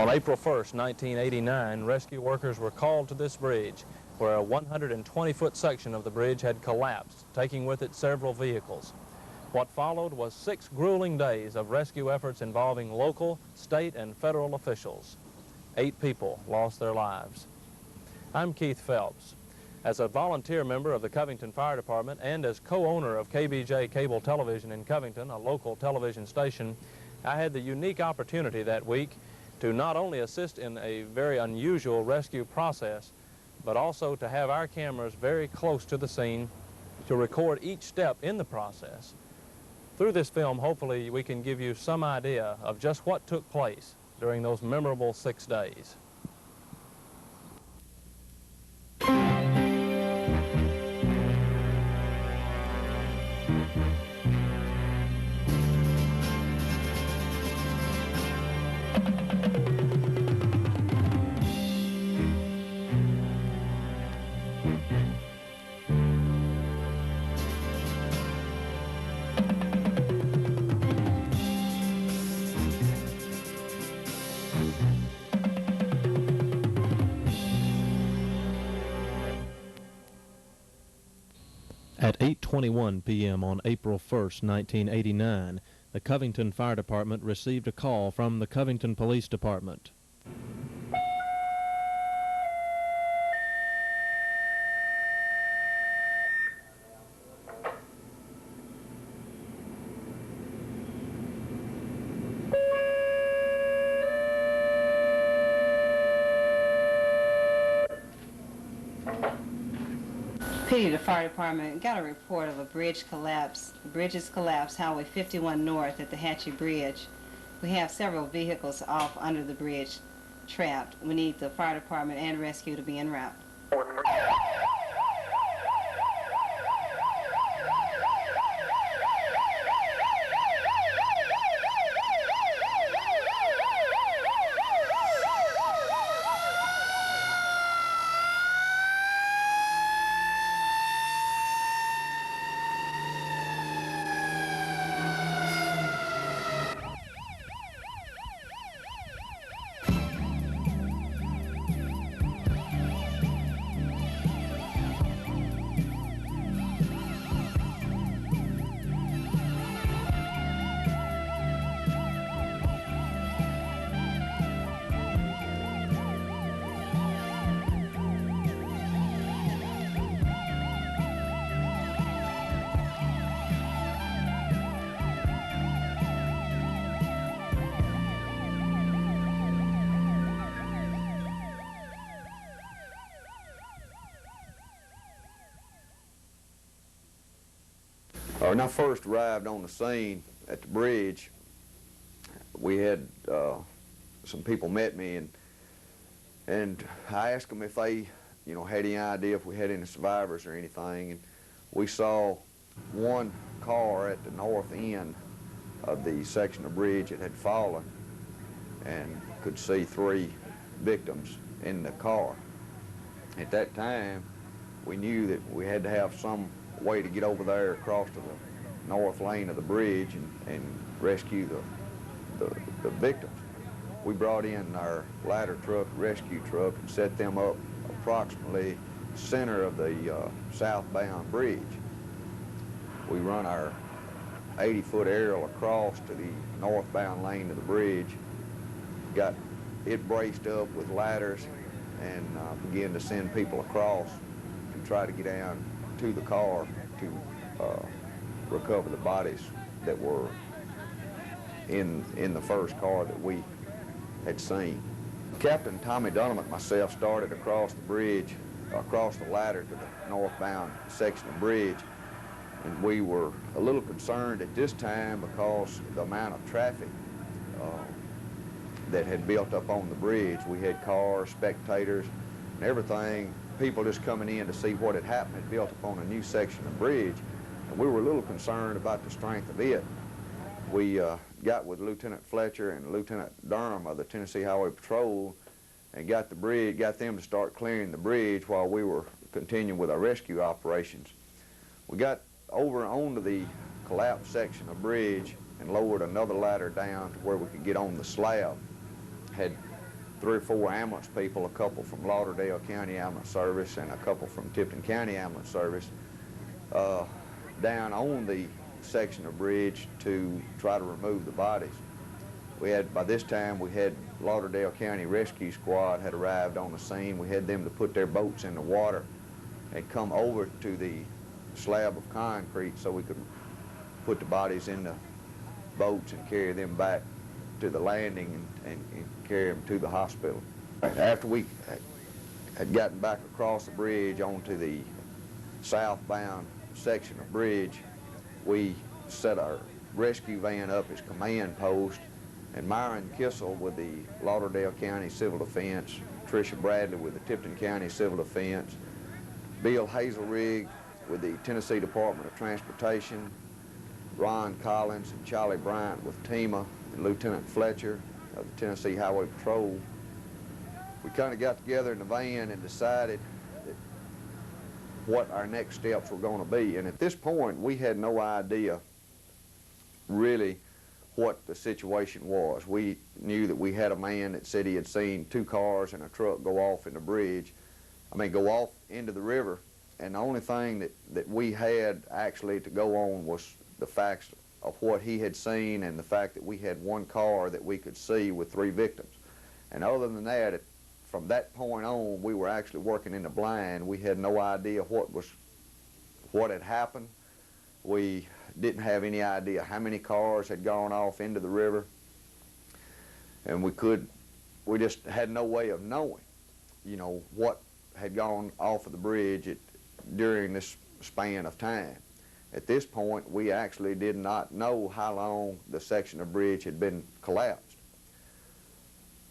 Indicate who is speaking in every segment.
Speaker 1: On April 1st, 1989, rescue workers were called to this bridge where a 120-foot section of the bridge had collapsed, taking with it several vehicles. What followed was 6 grueling days of rescue efforts involving local, state, and federal officials. 8 people lost their lives. I'm Keith Phelps. As a volunteer member of the Covington Fire Department and as co-owner of KBJ Cable Television in Covington, a local television station, I had the unique opportunity that week to not only assist in a very unusual rescue process, but also to have our cameras very close to the scene to record each step in the process. Through this film, hopefully, we can give you some idea of just what took place during those memorable 6 days. At 8:21 p.m. on April 1st, 1989, the Covington Fire Department received a call from the Covington Police Department.
Speaker 2: The fire department got a report of a bridge collapse. The bridge has collapsed, Highway 51 North at the Hatchie Bridge. We have several vehicles off under the bridge trapped. We need the fire department and rescue to be en route.
Speaker 3: When I first arrived on the scene at the bridge, we had some people met me, and I asked them if they, had any idea if we had any survivors or anything. And we saw one car at the north end of the section of bridge that had fallen, and could see 3 victims in the car. At that time, we knew that we had to have some way to get over there across to the north lane of the bridge and rescue the victims. We brought in our ladder truck, rescue truck, and set them up approximately center of the southbound bridge. We run our 80-foot aerial across to the northbound lane of the bridge, got it braced up with ladders, and began to send people across and try to get down to the car to recover the bodies that were in the first car that we had seen. Captain Tommy Dunham and myself started across the bridge, across the ladder to the northbound section of bridge, and we were a little concerned at this time because of the amount of traffic that had built up on the bridge. We had cars, spectators, and everything, people just coming in to see what had happened, had built upon a new section of bridge, and we were a little concerned about the strength of it. We got with Lieutenant Fletcher and Lieutenant Durham of the Tennessee Highway Patrol and got them to start clearing the bridge while we were continuing with our rescue operations. We got over onto the collapsed section of bridge and lowered another ladder down to where we could get on the slab. Had 3 or 4 ambulance people, a couple from Lauderdale County Ambulance Service and a couple from Tipton County Ambulance Service, down on the section of bridge to try to remove the bodies. By this time, we had Lauderdale County Rescue Squad had arrived on the scene. We had them to put their boats in the water and come over to the slab of concrete so we could put the bodies in the boats and carry them back to the landing and carry them to the hospital. After we had gotten back across the bridge onto the southbound section of bridge, we set our rescue van up as command post, and Myron Kissel with the Lauderdale County Civil Defense, Tricia Bradley with the Tipton County Civil Defense, Bill Hazelrig with the Tennessee Department of Transportation, Ron Collins and Charlie Bryant with TEMA, and Lieutenant Fletcher of the Tennessee Highway Patrol. We kind of got together in the van and decided what our next steps were going to be. And at this point, we had no idea really what the situation was. We knew that we had a man that said he had seen 2 cars and a truck go off in the bridge, go off into the river, and the only thing that we had actually to go on was the facts of what he had seen and the fact that we had 1 car that we could see with 3 victims. And other than that, from that point on, we were actually working in the blind. We had no idea what had happened. We didn't have any idea how many cars had gone off into the river, and we just had no way of knowing, what had gone off of the bridge during this span of time. At this point, we actually did not know how long the section of bridge had been collapsed.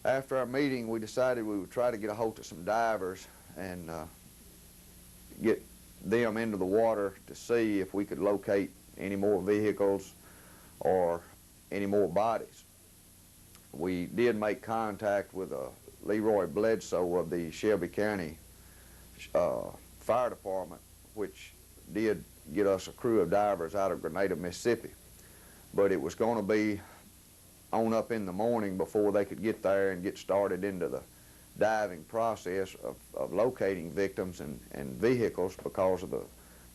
Speaker 3: After our meeting, we decided we would try to get a hold of some divers and get them into the water to see if we could locate any more vehicles or any more bodies. We did make contact with Leroy Bledsoe of the Shelby County Fire Department, which did get us a crew of divers out of Grenada, Mississippi. But it was going to be on up in the morning before they could get there and get started into the diving process of locating victims and vehicles, because of the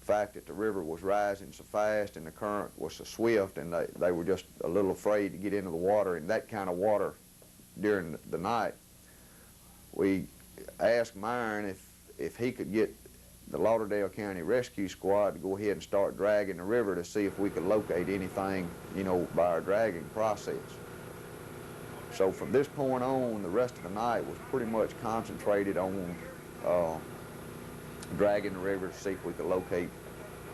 Speaker 3: fact that the river was rising so fast and the current was so swift, and they were just a little afraid to get into the water in that kind of water during the night. We asked Myron if he could get the Lauderdale County Rescue Squad to go ahead and start dragging the river to see if we could locate anything, by our dragging process. So from this point on, the rest of the night was pretty much concentrated on dragging the river to see if we could locate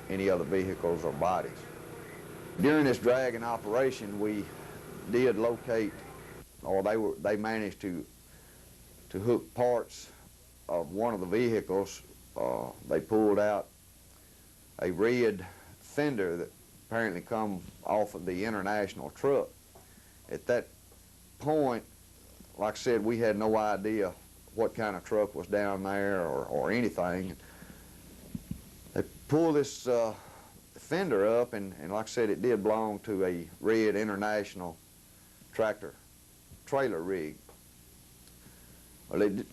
Speaker 3: any other vehicles or bodies. During this dragging operation, we did locate, or they managed to hook parts of one of the vehicles. They pulled out a red fender that apparently come off of the International truck. At that point, like I said, we had no idea what kind of truck was down there or anything. They pulled this fender up, and like I said, it did belong to a red International tractor trailer rig. Well, it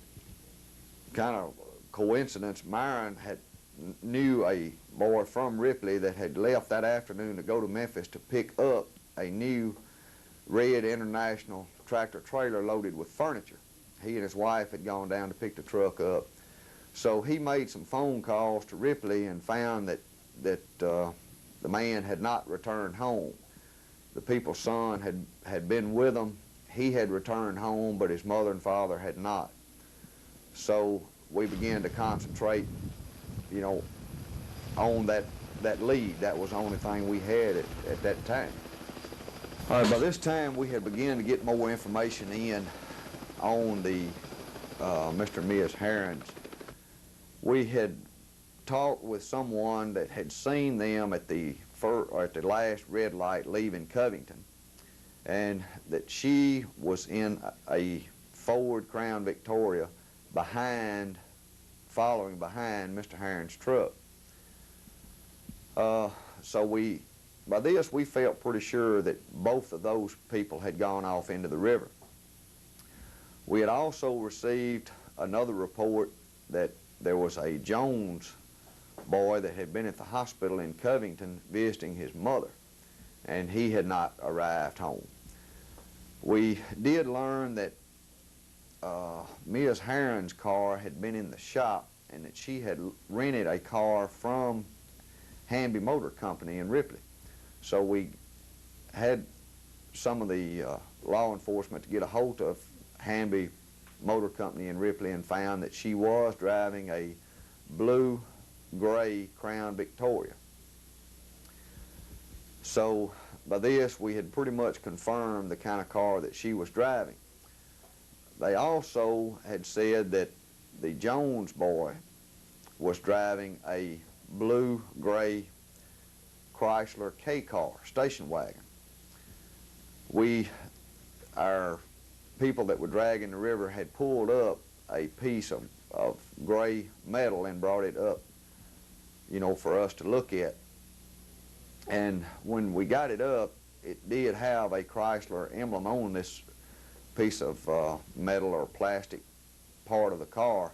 Speaker 3: kind of coincidence, Myron knew a boy from Ripley that had left that afternoon to go to Memphis to pick up a new red International tractor trailer loaded with furniture. He and his wife had gone down to pick the truck up. So he made some phone calls to Ripley and found that the man had not returned home. The people's son had been with him. He had returned home, but his mother and father had not. So we began to concentrate, on that lead. That was the only thing we had at that time. All right, by this time we had begun to get more information in on the Mr. and Ms. Herons. We had talked with someone that had seen them at the last red light leaving Covington, and that she was in a Ford Crown Victoria following behind Mr. Heron's truck. So by this, we felt pretty sure that both of those people had gone off into the river. We had also received another report that there was a Jones boy that had been at the hospital in Covington visiting his mother, and he had not arrived home. We did learn that Ms. Herron's car had been in the shop and that she had rented a car from Hamby Motor Company in Ripley. So we had some of the law enforcement to get a hold of Hamby Motor Company in Ripley and found that she was driving a blue-gray Crown Victoria. So by this, we had pretty much confirmed the kind of car that she was driving. They also had said that the Jones boy was driving a blue-gray Chrysler K-car, station wagon. Our people that were dragging the river had pulled up a piece of gray metal and brought it up, you know, for us to look at. And when we got it up, it did have a Chrysler emblem on this piece of metal or plastic part of the car.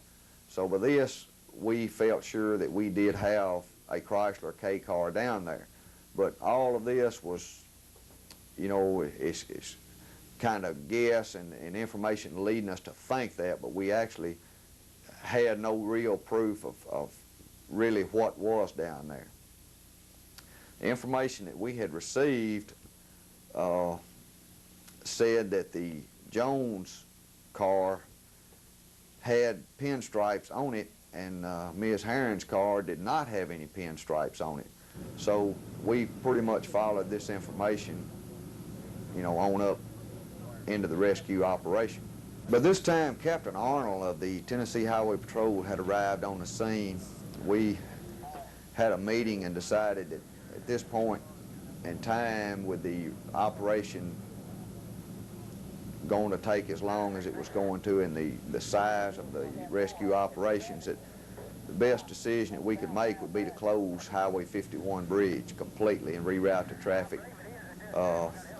Speaker 3: So by this, we felt sure that we did have a Chrysler K-car down there. But all of this was, you know, it's kind of guess and information leading us to think that, but we actually had no real proof of really what was down there. The information that we had received said that the Jones car had pinstripes on it, and Ms. Herron's car did not have any pinstripes on it. So we pretty much followed this information, you know, on up into the rescue operation. By this time, Captain Arnold of the Tennessee Highway Patrol had arrived on the scene. We had a meeting and decided that at this point in time, with the operation going to take as long as it was going to and the size of the rescue operations, that the best decision that we could make would be to close Highway 51 bridge completely and reroute the traffic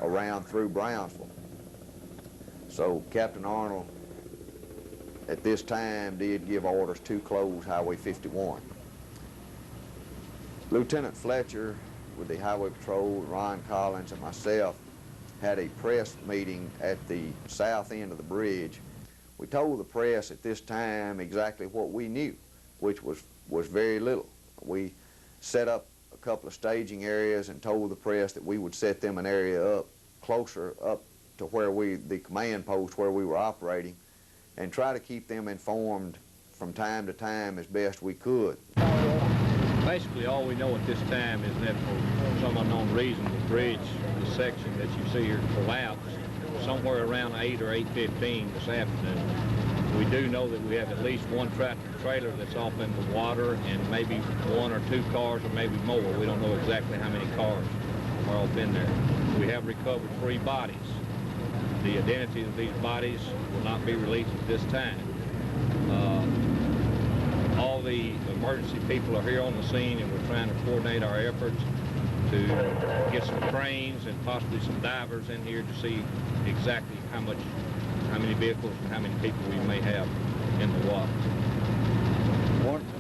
Speaker 3: around through Brownsville. So Captain Arnold at this time did give orders to close Highway 51. Lieutenant Fletcher with the Highway Patrol, Ron Collins, and myself had a press meeting at the south end of the bridge. We told the press at this time exactly what we knew, which was very little. We set up a couple of staging areas and told the press that we would set them an area up closer up to where the command post where we were operating, and try to keep them informed from time to time as best we could.
Speaker 4: Basically, all we know at this time is that for some unknown reason, the bridge, the section that you see here, collapsed somewhere around 8 or 8:15 this afternoon. We do know that we have at least one tractor trailer that's off in the water, and maybe 1 or 2 cars, or maybe more. We don't know exactly how many cars are off in there. We have recovered 3 bodies. The identity of these bodies will not be released at this time. All the emergency people are here on the scene, and we're trying to coordinate our efforts to get some cranes and possibly some divers in here to see exactly how many vehicles and how many people we may have in the water.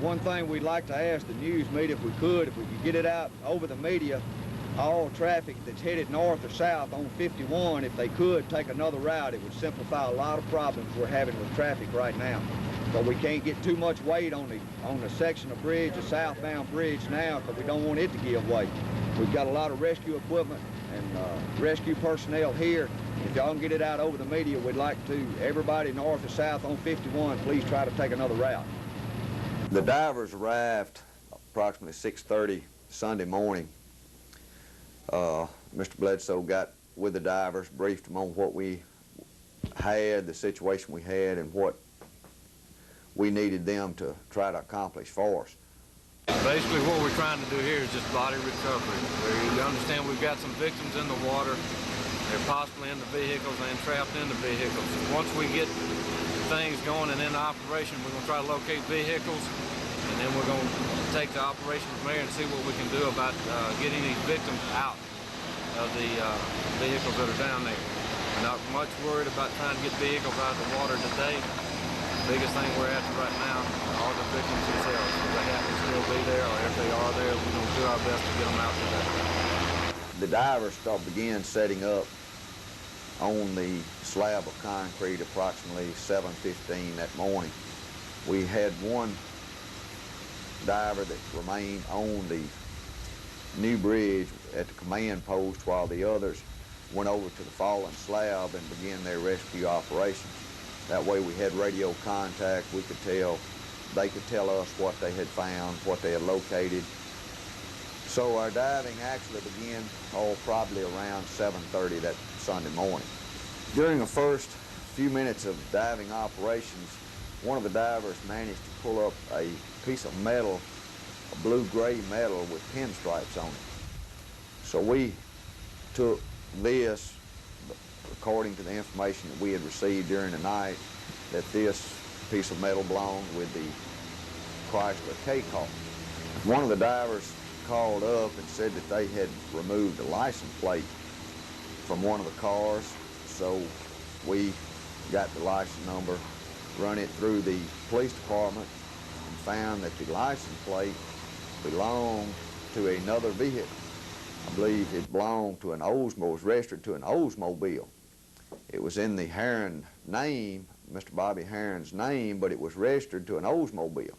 Speaker 3: One thing we'd like to ask the news media, if we could get it out over the media, all traffic that's headed north or south on 51, if they could take another route, it would simplify a lot of problems we're having with traffic right now. So we can't get too much weight on the section of bridge, the southbound bridge now, because we don't want it to give way. We've got a lot of rescue equipment and rescue personnel here. If y'all can get it out over the media, we'd like to, everybody north or south on 51, please try to take another route. The divers arrived approximately 6:30 Sunday morning. Mr. Bledsoe got with the divers, briefed them on what we had, the situation we had, and what we needed them to try to accomplish for us.
Speaker 5: Basically what we're trying to do here is just body recovery. We understand we've got some victims in the water. They're possibly in the vehicles and trapped in the vehicles. Once we get things going and in operation, we're going to try to locate vehicles, and then we're going to take the operation from there and see what we can do about getting these victims out of the vehicles that are down there. We're not much worried about trying to get vehicles out of the water today. The biggest thing we're after right now are the victims themselves. If they happen to still be there, or if they are there, we're going to do our best to get them out today.
Speaker 3: The divers began setting up on the slab of concrete approximately 7:15 that morning. We had one diver that remained on the new bridge at the command post while the others went over to the fallen slab and began their rescue operations. That way we had radio contact. We could tell, they could tell us what they had found, what they had located. So our diving actually began, probably around 7:30 that Sunday morning. During the first few minutes of diving operations, one of the divers managed to pull up a piece of metal, a blue-gray metal with pinstripes on it. So we took this, according to the information that we had received during the night, that this piece of metal belonged with the Chrysler K-car. One of the divers called up and said that they had removed the license plate from one of the cars. So we got the license number, run it through the police department, and found that the license plate belonged to another vehicle. I believe it belonged to an Oldsmobile, was registered to an Oldsmobile. It was in the Herron name, Mr. Bobby Herron's name, but it was registered to an Oldsmobile.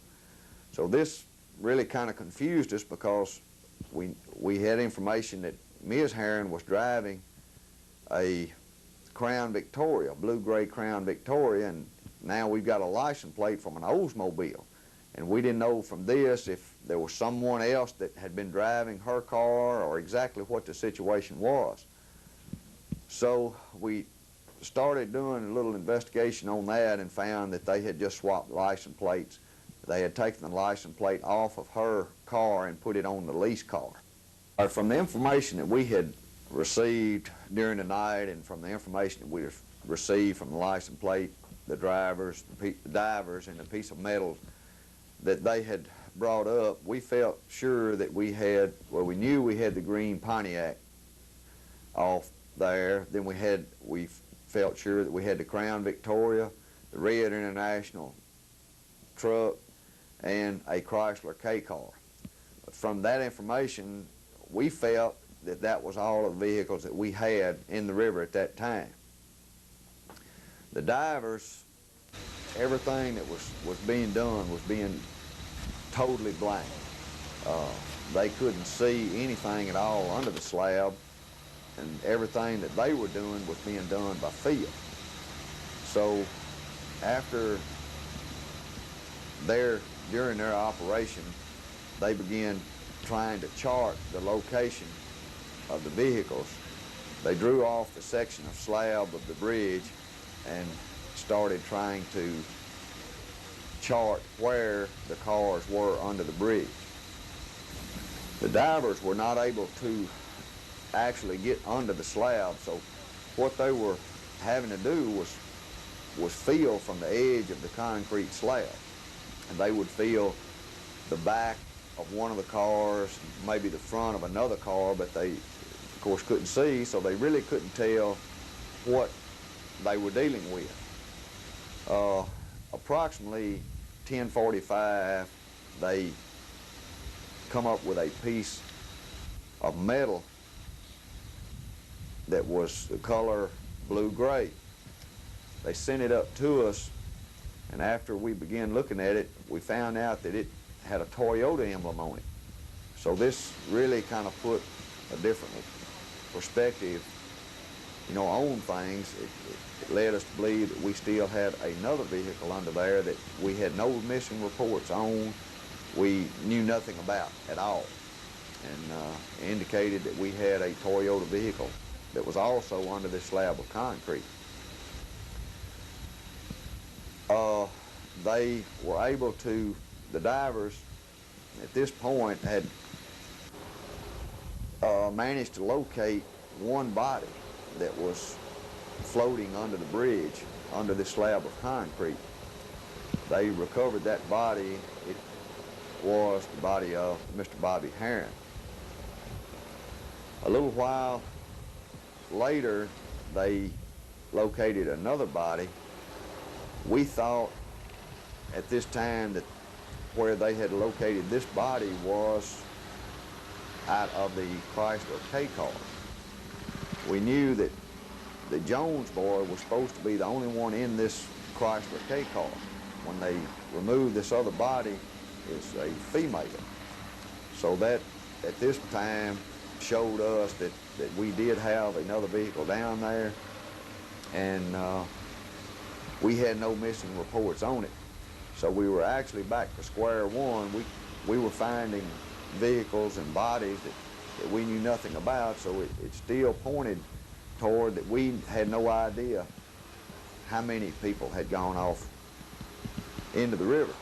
Speaker 3: So this really kind of confused us because we had information that Ms. Herron was driving a Crown Victoria, blue-gray Crown Victoria, and now we've got a license plate from an Oldsmobile. And we didn't know from this if there was someone else that had been driving her car or exactly what the situation was. So we started doing a little investigation on that and found that they had just swapped license plates. They had taken the license plate off of her car and put it on the lease car. From the information that we had received during the night and from the information that we received from the license plate, the drivers, the divers, and the piece of metal that they had brought up, we felt sure that we had, well, we knew we had the green Pontiac off there. Then we felt sure that we had the Crown Victoria, the Red International truck, and a Chrysler K-car. From that information, we felt that that was all of the vehicles that we had in the river at that time. The divers, everything that was being done was being totally blank. They couldn't see anything at all under the slab, and everything that they were doing was being done by feel. So after during their operation, they began trying to chart the location of the vehicles. They drew off the section of slab of the bridge and started trying to chart where the cars were under the bridge. The divers were not able to actually get under the slab, so what they were having to do was feel from the edge of the concrete slab. And they would feel the back of one of the cars, maybe the front of another car, but they, of course, couldn't see, so they really couldn't tell what they were dealing with. Approximately 10:45, they come up with a piece of metal that was the color blue-gray. They sent it up to us, and after we began looking at it, we found out that it had a Toyota emblem on it. So this really kind of put a different perspective, on things. It led us to believe that we still had another vehicle under there that we had no missing reports on, we knew nothing about at all, and indicated that we had a Toyota vehicle that was also under this slab of concrete. They were able to, the divers at this point had managed to locate one body that was floating under the bridge, under this slab of concrete. They recovered that body. It was the body of Mr. Bobby Herron. A little while later, they located another body. We thought at this time that where they had located this body was out of the Chrysler K car. We knew that the Jones boy was supposed to be the only one in this Chrysler K car. When they removed this other body, it's a female. So that at this time showed us that we did have another vehicle down there, and we had no missing reports on it. So we were actually back to square one. We were finding vehicles and bodies that we knew nothing about, so it still pointed toward that we had no idea how many people had gone off into the river.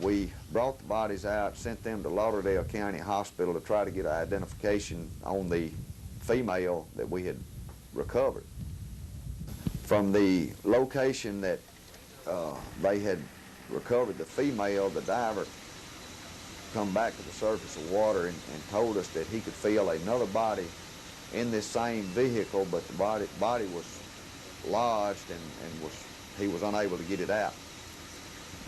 Speaker 3: We brought the bodies out, sent them to Lauderdale County Hospital to try to get an identification on the female that we had recovered. From the location that they had recovered the female, the diver come back to the surface of water and told us that he could feel another body in this same vehicle, but the body was lodged and he was unable to get it out.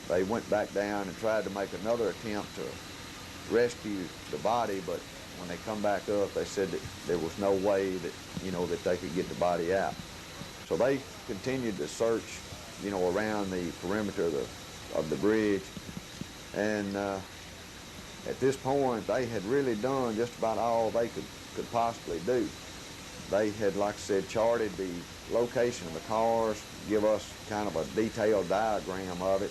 Speaker 3: They went back down and tried to make another attempt to rescue the body, but when they come back up, they said that there was no way that, that they could get the body out. So they continued to search, around the perimeter of the bridge, and at this point, they had really done just about all they could possibly do. They had, like I said, charted the location of the cars, give us kind of a detailed diagram of it.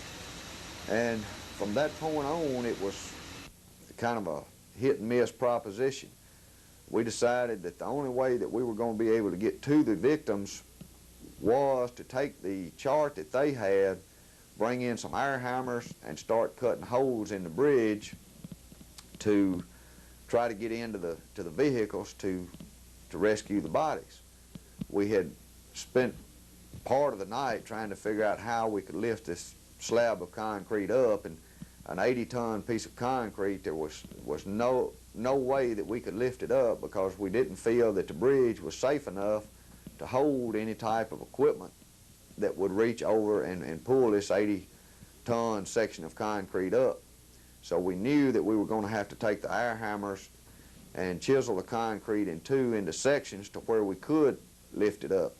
Speaker 3: And from that point on, it was kind of a hit and miss proposition. We decided that the only way that we were going to be able to get to the victims was to take the chart that they had, bring in some air hammers, and start cutting holes in the bridge to try to get into the vehicles to rescue the bodies. We had spent part of the night trying to figure out how we could lift this slab of concrete up, and an 80-ton piece of concrete, there was no way that we could lift it up because we didn't feel that the bridge was safe enough to hold any type of equipment that would reach over and pull this 80-ton section of concrete up. So we knew that we were going to have to take the air hammers and chisel the concrete into sections to where we could lift it up.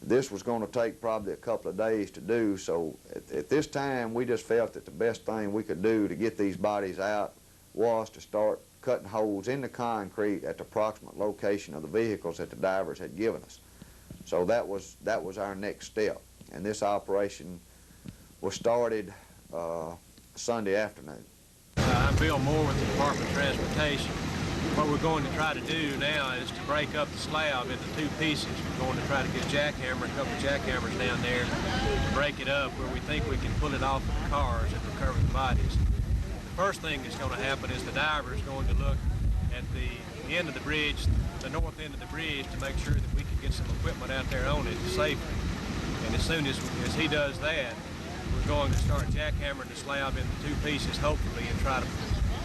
Speaker 3: This was going to take probably a couple of days to do, so at this time we just felt that the best thing we could do to get these bodies out was to start cutting holes in the concrete at the approximate location of the vehicles that the divers had given us. So that was our next step, and this operation was started Sunday afternoon.
Speaker 5: I'm Bill Moore with the Department of Transportation. What we're going to try to do now is to break up the slab into two pieces. We're going to try to get a couple of jackhammers down there to break it up where we think we can pull it off of the cars and recover the bodies. The first thing that's going to happen is the diver is going to look at the end of the bridge, the north end of the bridge, to make sure that we can get some equipment out there on it safely. And as soon as he does that, we're going to start jackhammering the slab into two pieces, hopefully, and try to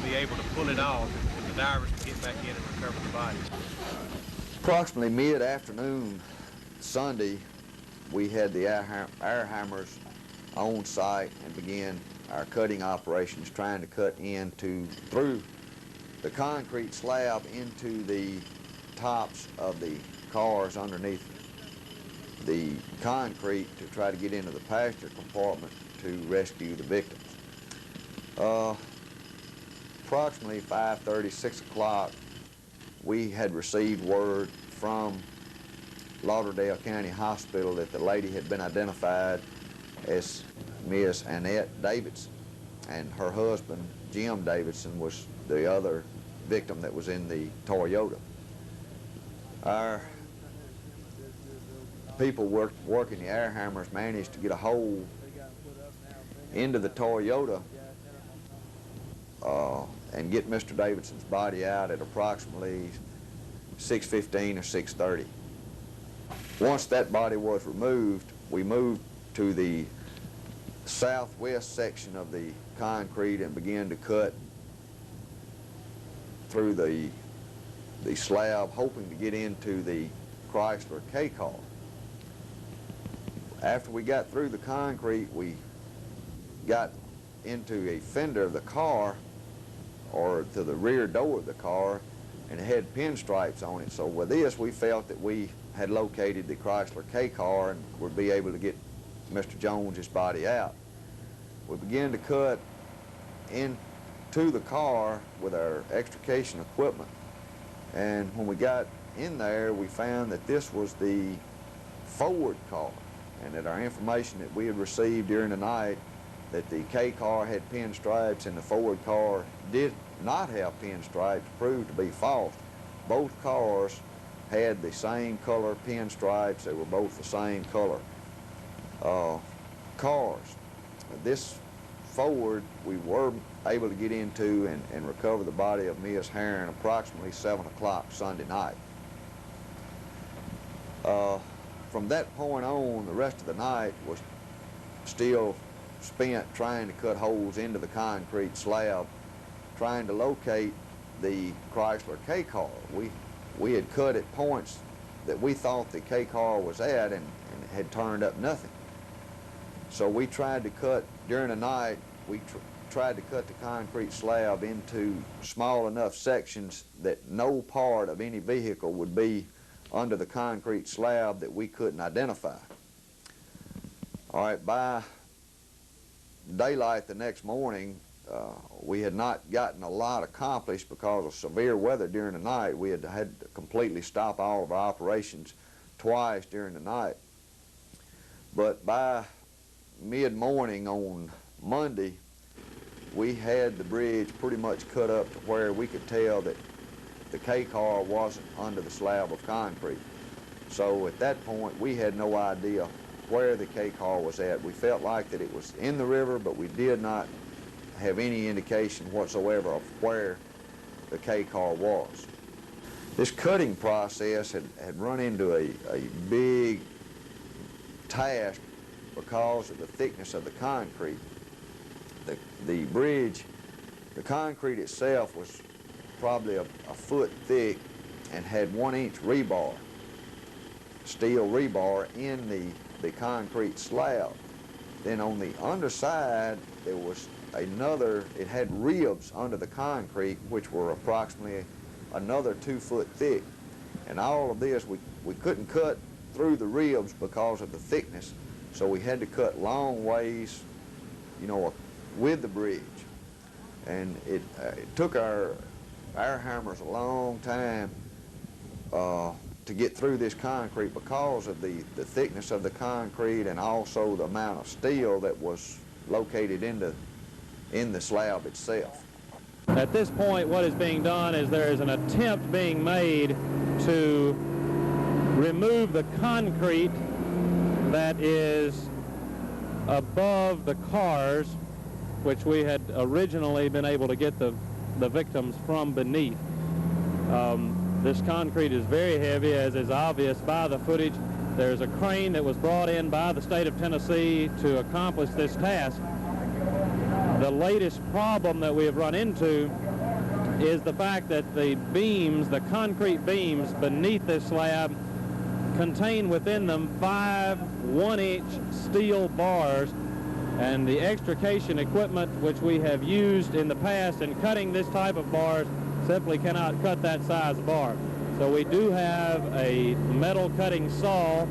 Speaker 5: be able to pull it off, and the divers can get back in and recover the bodies.
Speaker 3: Approximately mid-afternoon Sunday, we had the air hammers on site and began our cutting operations, trying to cut through the concrete slab into the tops of the cars underneath the concrete to try to get into the passenger compartment to rescue the victims. Approximately 5:30, 6 o'clock, we had received word from Lauderdale County Hospital that the lady had been identified as Miss Annette Davidson, and her husband, Jim Davidson, was the other victim that was in the Toyota. Our people working the air hammers managed to get a hole into the Toyota and get Mr. Davidson's body out at approximately 6:15 or 6:30. Once that body was removed, we moved to the southwest section of the concrete and began to cut through the slab, hoping to get into the Chrysler K car. After we got through the concrete, we got into a fender of the car, or to the rear door of the car, and it had pinstripes on it. So with this, we felt that we had located the Chrysler K car and would be able to get Mr. Jones's body out. We began to cut into the car with our extrication equipment, and when we got in there, we found that this was the forward car, and that our information that we had received during the night that the K car had pinstripes and the forward car did not have pinstripes proved to be false. Both cars had the same color pinstripes. They were both the same color cars. This Ford, we were able to get into and recover the body of Miss Herron approximately 7 o'clock Sunday night. From that point on, the rest of the night was still spent trying to cut holes into the concrete slab, trying to locate the Chrysler K car. We had cut at points that we thought the K car was at and had turned up nothing. So we tried to cut, during the night, we tried to cut the concrete slab into small enough sections that no part of any vehicle would be under the concrete slab that we couldn't identify. All right, by daylight the next morning, we had not gotten a lot accomplished because of severe weather during the night. We had to completely stop all of our operations twice during the night. But by mid-morning on Monday, we had the bridge pretty much cut up to where we could tell that the K car wasn't under the slab of concrete. So at that point, we had no idea where the K car was at. We felt like that it was in the river, but we did not have any indication whatsoever of where the K car was. This cutting process had run into a big task because of the thickness of the concrete. The bridge, the concrete itself was probably a foot thick and had 1-inch rebar, steel rebar in the concrete slab. Then on the underside, there was another, it had ribs under the concrete which were approximately another 2 foot thick. And all of this, we couldn't cut through the ribs because of the thickness, so we had to cut long ways, you know, with the bridge. And it took our hammers a long time to get through this concrete because of the thickness of the concrete and also the amount of steel that was located in the slab itself.
Speaker 1: At this point, what is being done is there is an attempt being made to remove the concrete that is above the cars, which we had originally been able to get the victims from beneath. This concrete is very heavy, as is obvious by the footage. There's a crane that was brought in by the state of Tennessee to accomplish this task. The latest problem that we have run into is the fact that the beams, the concrete beams beneath this slab, contain within them 5 1-inch steel bars, and the extrication equipment which we have used in the past in cutting this type of bars simply cannot cut that size bar. So we do have a metal cutting saw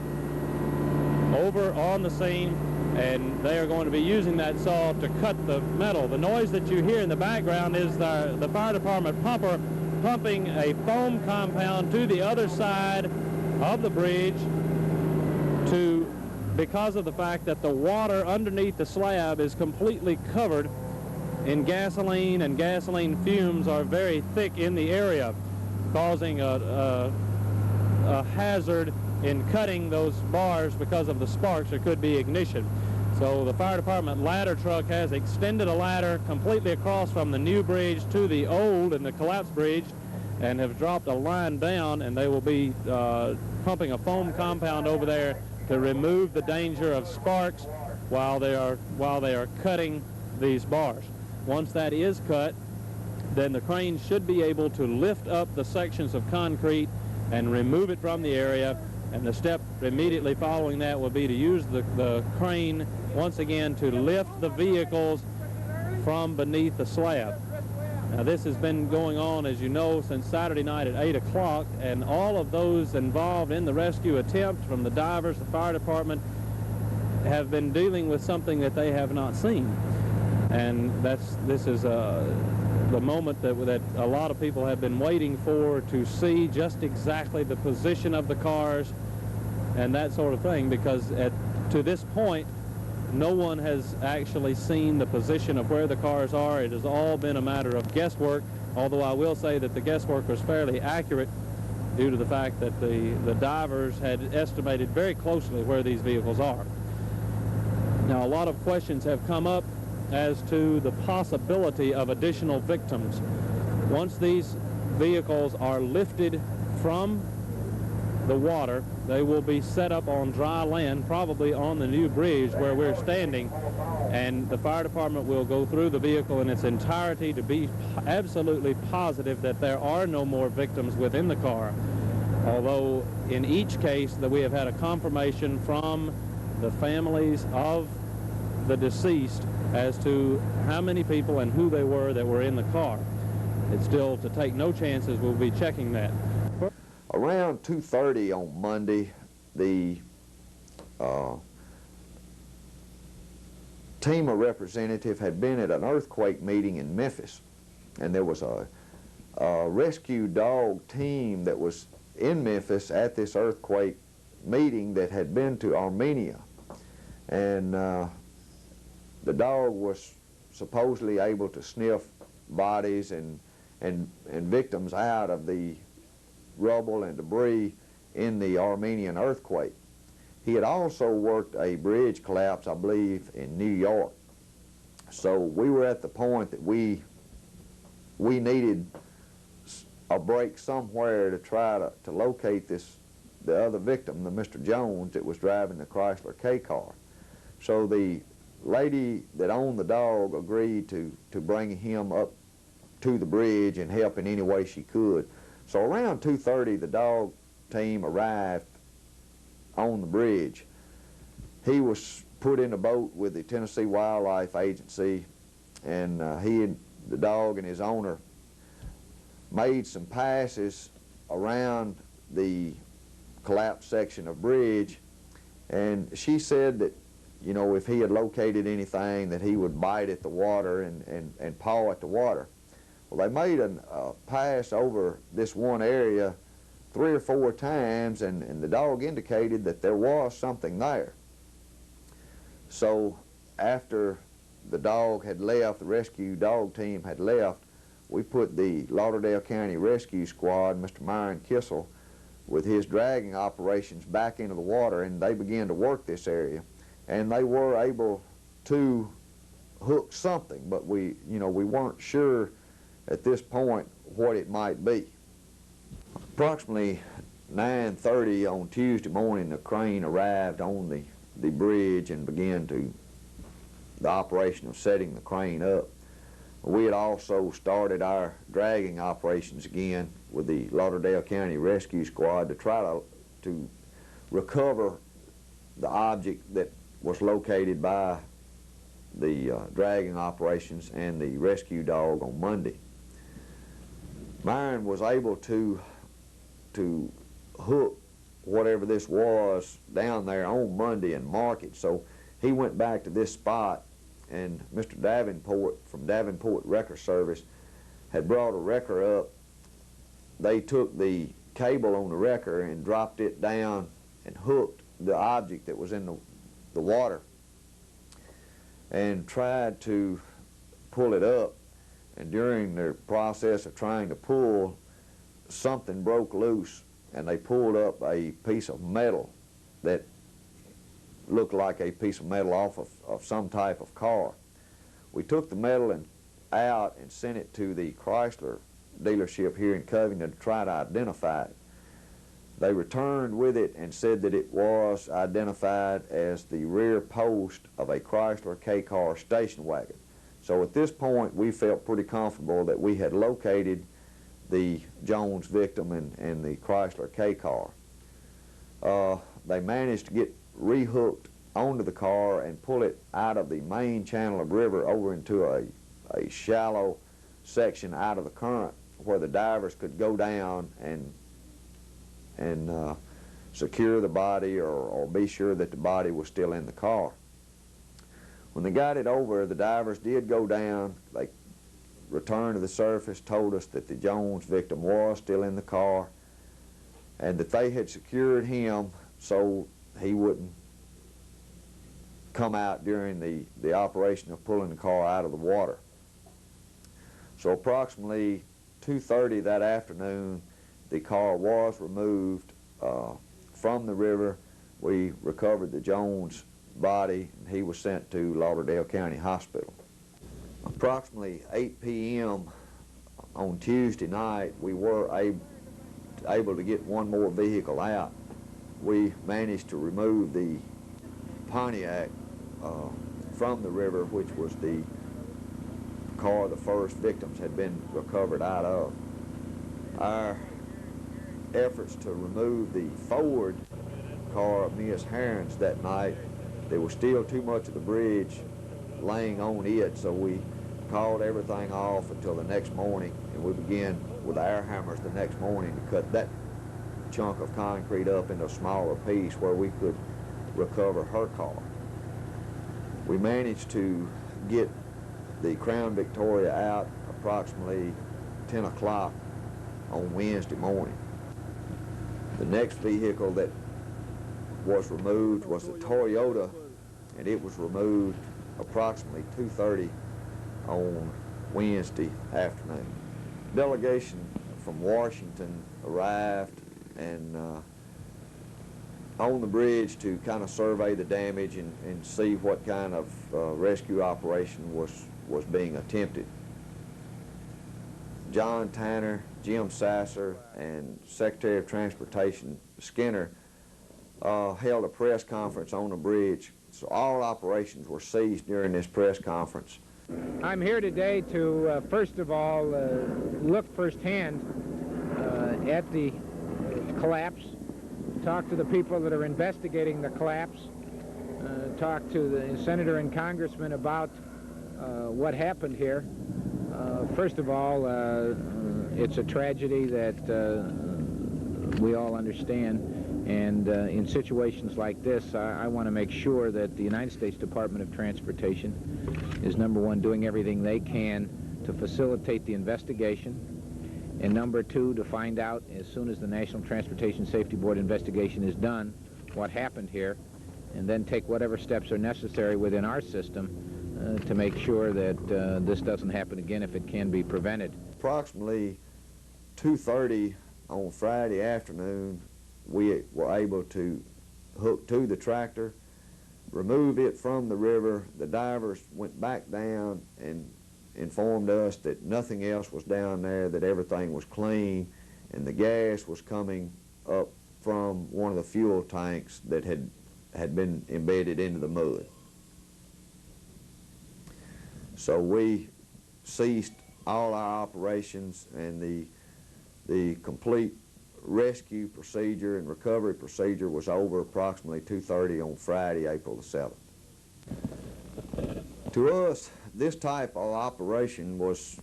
Speaker 1: over on the scene, and they are going to be using that saw to cut the metal. The noise that you hear in the background is the fire department pumper pumping a foam compound to the other side of the bridge because of the fact that the water underneath the slab is completely covered in gasoline, and gasoline fumes are very thick in the area, causing a hazard in cutting those bars because of the sparks. There could be ignition. So the fire department ladder truck has extended a ladder completely across from the new bridge to the old and the collapsed bridge, and have dropped a line down, and they will be pumping a foam compound over there to remove the danger of sparks while they are cutting these bars. Once that is cut, then the crane should be able to lift up the sections of concrete and remove it from the area And the step immediately following that will be to use the crane once again to lift the vehicles from beneath the slab. Now this has been going on, as you know, since Saturday night at 8 o'clock, and all of those involved in the rescue attempt, from the divers, the fire department, have been dealing with something that they have not seen. And this is the moment that a lot of people have been waiting for, to see just exactly the position of the cars and that sort of thing, because to this point no one has actually seen the position of where the cars are. It has all been a matter of guesswork, although I will say that the guesswork was fairly accurate due to the fact that the divers had estimated very closely where these vehicles are. Now, a lot of questions have come up as to the possibility of additional victims. Once these vehicles are lifted from the water, they will be set up on dry land, probably on the new bridge where we're standing, and the fire department will go through the vehicle in its entirety to be absolutely positive that there are no more victims within the car. Although in each case that we have had a confirmation from the families of the deceased as to how many people and who they were that were in the car. It's still, to take no chances, we'll be checking that.
Speaker 3: Around 2:30 on Monday, the team of representatives had been at an earthquake meeting in Memphis, and there was a rescue dog team that was in Memphis at this earthquake meeting that had been to Armenia, and the dog was supposedly able to sniff bodies and victims out of the rubble and debris in the Armenian earthquake. He had also worked a bridge collapse, I believe, in New York. So we were at the point that we needed a break somewhere to try to locate the other victim, the Mr. Jones that was driving the Chrysler K car. So the lady that owned the dog agreed to bring him up to the bridge and help in any way she could. So around 2:30, the dog team arrived on the bridge. He was put in a boat with the Tennessee Wildlife Agency, and the dog and his owner made some passes around the collapsed section of bridge, and she said that, you know, if he had located anything, that he would bite at the water and paw at the water. Well, they made a pass over this one area 3 or 4 times, and the dog indicated that there was something there. So after the dog had left, the rescue dog team had left, we put the Lauderdale County Rescue Squad, Mr. Myron Kissel, with his dragging operations back into the water, and they began to work this area. And they were able to hook something, but we weren't sure at this point what it might be. Approximately 9:30 on Tuesday morning, the crane arrived on the bridge and began the operation of setting the crane up. We had also started our dragging operations again with the Lauderdale County Rescue Squad to try to recover the object that was located by the dragging operations and the rescue dog on Monday. Myron was able to hook whatever this was down there on Monday and mark it. So he went back to this spot, and Mr. Davenport from Davenport Wrecker Service had brought a wrecker up. They took the cable on the wrecker and dropped it down and hooked the object that was in the water and tried to pull it up. And during the process of trying to pull, something broke loose, and they pulled up a piece of metal that looked like a piece of metal off of some type of car. We took the metal out and sent it to the Chrysler dealership here in Covington to try to identify it. They returned with it and said that it was identified as the rear post of a Chrysler K-car station wagon. So at this point, we felt pretty comfortable that we had located the Jones victim and the Chrysler K-car. They managed to get rehooked onto the car and pull it out of the main channel of river over into a shallow section out of the current where the divers could go down and secure the body or be sure that the body was still in the car. When they got it over, the divers did go down. They returned to the surface, told us that the Jones victim was still in the car and that they had secured him so he wouldn't come out during the operation of pulling the car out of the water. So approximately 2:30 that afternoon, the car was removed from the river. We recovered the Jones body and he was sent to Lauderdale County Hospital. Approximately 8 p.m. on Tuesday night, we were able to get one more vehicle out. We managed to remove the Pontiac from the river, which was the car the first victims had been recovered out of. Our efforts to remove the Ford car of Miss Herron's that night, there was still too much of the bridge laying on it, so we called everything off until the next morning, and we began with air hammers the next morning to cut that chunk of concrete up into a smaller piece where we could recover her car. We managed to get the Crown Victoria out approximately 10 o'clock on Wednesday morning. The next vehicle that was removed was the Toyota, and it was removed approximately 2:30 on Wednesday afternoon. Delegation from Washington arrived and on the bridge to kind of survey the damage and see what kind of rescue operation was being attempted. John Tanner, Jim Sasser, and Secretary of Transportation Skinner held a press conference on the bridge. So all operations were ceased during this press conference.
Speaker 6: I'm here today to, first of all, look firsthand at the collapse, talk to the people that are investigating the collapse, talk to the senator and congressman about what happened here. First of all, it's a tragedy that we all understand. And in situations like this, I want to make sure that the United States Department of Transportation is, number one, doing everything they can to facilitate the investigation, and number two, to find out as soon as the National Transportation Safety Board investigation is done what happened here, and then take whatever steps are necessary within our system to make sure that this doesn't happen again if it can be prevented.
Speaker 3: Approximately 2:30 on Friday afternoon, we were able to hook to the tractor, remove it from the river. The divers went back down and informed us that nothing else was down there, that everything was clean, and the gas was coming up from one of the fuel tanks that had been embedded into the mud. So we ceased all our operations, and the complete rescue procedure and recovery procedure was over approximately 2:30 on Friday, April the 7th. To us, this type of operation was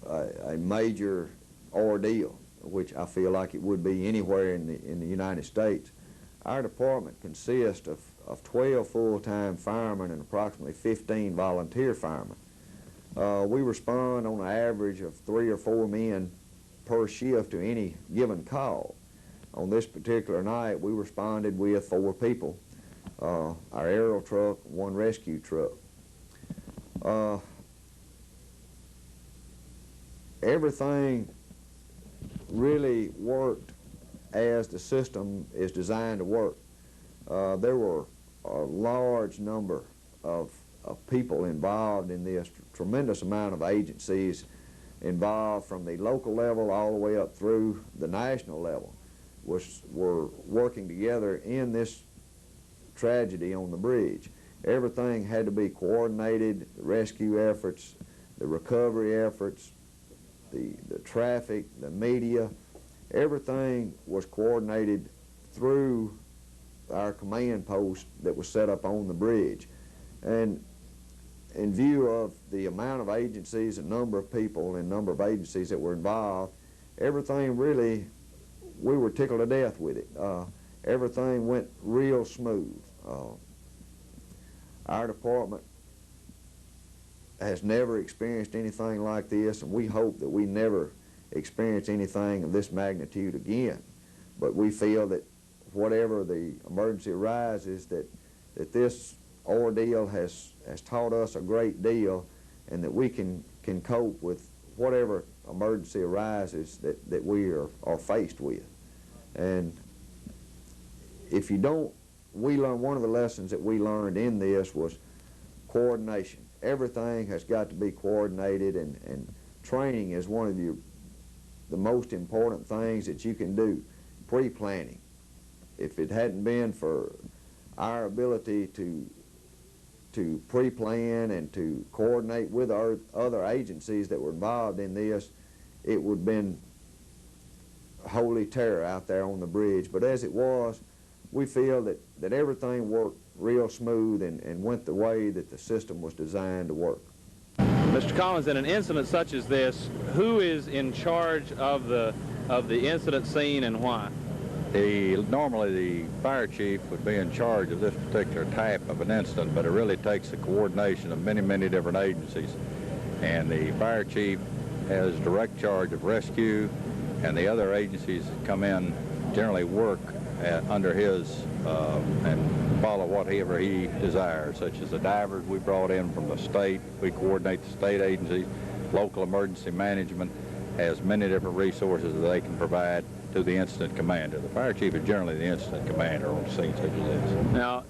Speaker 3: a major ordeal, which I feel like it would be anywhere in the United States. Our department consists of 12 full-time firemen and approximately 15 volunteer firemen. We respond on an average of 3 or 4 men per shift to any given call. On this particular night, we responded with 4 people, our aerial truck, 1 rescue truck. Everything really worked as the system is designed to work. There were a large number of people involved in this, tremendous amount of agencies involved from the local level all the way up through the national level were working together in this tragedy on the bridge. Everything had to be coordinated, the rescue efforts, the recovery efforts, the traffic, the media, everything was coordinated through our command post that was set up on the bridge. And in view of the amount of agencies and number of people and number of agencies that were involved, everything really, we were tickled to death with it. Everything went real smooth. Our department has never experienced anything like this, and we hope that we never experience anything of this magnitude again. But we feel that whatever the emergency arises, that this ordeal has taught us a great deal, and that we can cope with whatever emergency arises that we are faced with. And if you don't, one of the lessons that we learned in this was coordination. Everything has got to be coordinated, and training is one of the most important things that you can do, pre-planning. If it hadn't been for our ability to pre-plan and to coordinate with our other agencies that were involved in this, it would have been holy terror out there on the bridge. But as it was, we feel that everything worked real smooth and went the way that the system was designed to work.
Speaker 1: Mr. Collins, in an incident such as this, who is in charge of the incident scene and why?
Speaker 7: Normally the fire chief would be in charge of this particular type of an incident, but it really takes the coordination of many, many different agencies. And the fire chief has direct charge of rescue, and the other agencies that come in generally work under his and follow whatever he desires, such as the divers we brought in from the state. We coordinate the state agencies. Local emergency management has many different resources that they can provide to the incident commander. The fire chief is generally the incident commander on a scene such as this.
Speaker 1: Now,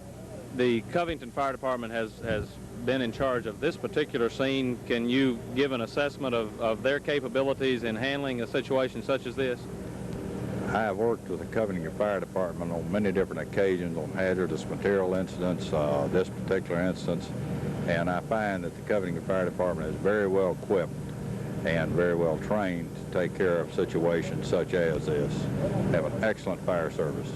Speaker 1: the Covington Fire Department has been in charge of this particular scene. Can you give an assessment of their capabilities in handling a situation such as this?
Speaker 7: I have worked with the Covington Fire Department on many different occasions on hazardous material incidents, this particular instance, and I find that the Covington Fire Department is very well equipped and very well trained to take care of situations such as this. They have an excellent fire service.